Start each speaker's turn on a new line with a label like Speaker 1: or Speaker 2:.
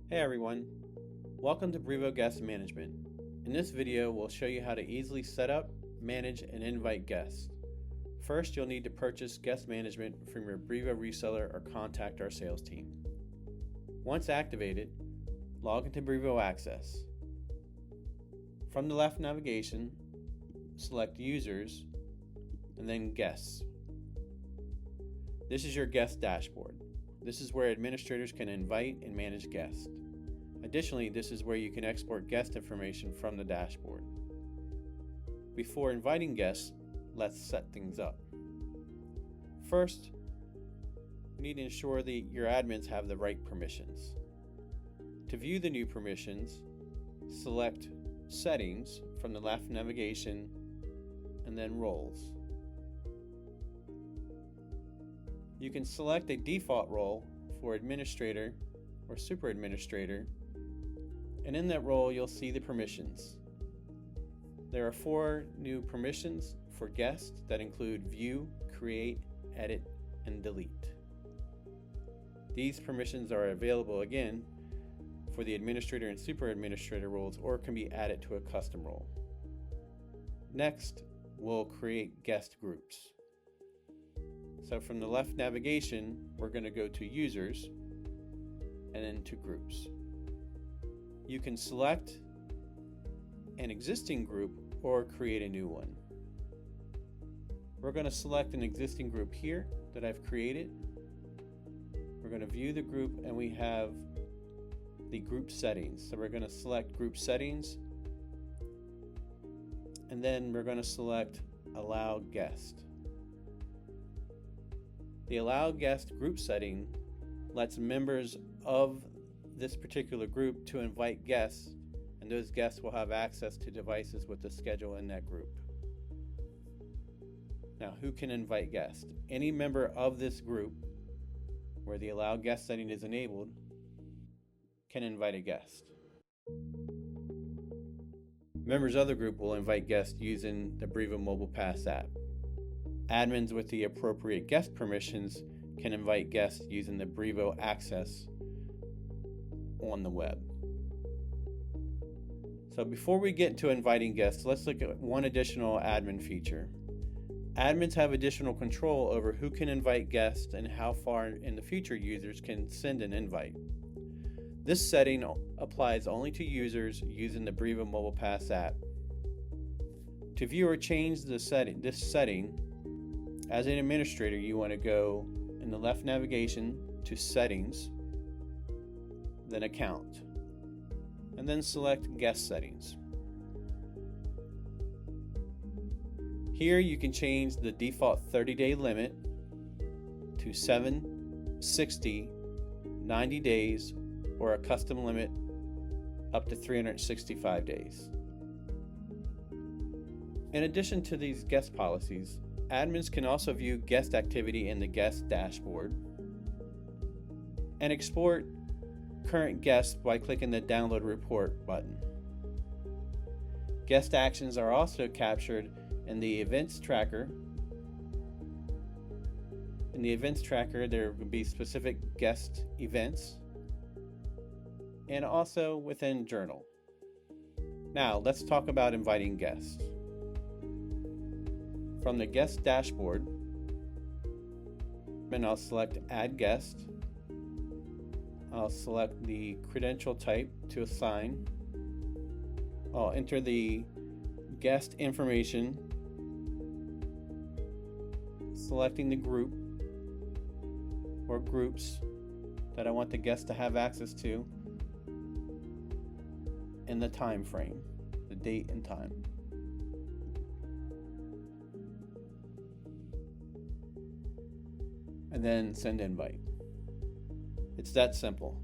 Speaker 1: Hey everyone, welcome to Brivo Guest Management. In this video, we'll show you how to easily set up, manage, and invite guests. First, you'll need to purchase guest management from your Brivo reseller or contact our sales team. Once activated, log into Brivo Access. From the left navigation, select Users and then Guests. This is your guest dashboard. This is where administrators can invite and manage guests. Additionally, this is where you can export guest information from the dashboard. Before inviting guests, let's set things up. First, you need to ensure that your admins have the right permissions. To view the new permissions, select Settings from the left navigation and then Roles. You can select a default role for administrator or super administrator, and in that role you'll see the permissions. There are 4 new permissions for guests that include view, create, edit, and delete. These permissions are available again for the administrator and super administrator roles, or can be added to a custom role. Next, we'll create guest groups. So from the left navigation, we're going to go to Users and then to Groups. You can select an existing group or create a new one. We're going to select an existing group here that I've created. We're going to view the group and we have the group settings. So we're going to select Group Settings and then we're going to select Allow Guest. The Allow Guest group setting lets members of this particular group to invite guests, and those guests will have access to devices with the schedule in that group. Now, who can invite guests? Any member of this group where the Allow Guest setting is enabled can invite a guest. Members of the group will invite guests using the Brivo Mobile Pass app. Admins with the appropriate guest permissions can invite guests using the Brivo Access on the web. So before we get to inviting guests, let's look at one additional admin feature. Admins have additional control over who can invite guests and how far in the future users can send an invite. This setting applies only to users using the Brivo Mobile Pass app. To view or change this setting, as an administrator, you want to go in the left navigation to Settings, then Account, and then select Guest Settings. Here you can change the default 30-day limit to 7, 60, 90 days, or a custom limit up to 365 days. In addition to these guest policies, admins can also view guest activity in the guest dashboard and export current guests by clicking the Download Report button. Guest actions are also captured in the Events Tracker. In the Events Tracker, there will be specific guest events and also within Journal. Now, let's talk about inviting guests. From the guest dashboard, and I'll select Add Guest. I'll select the credential type to assign. I'll enter the guest information, selecting the group or groups that I want the guest to have access to, and the time frame, the date and time. And then send invite. It's that simple.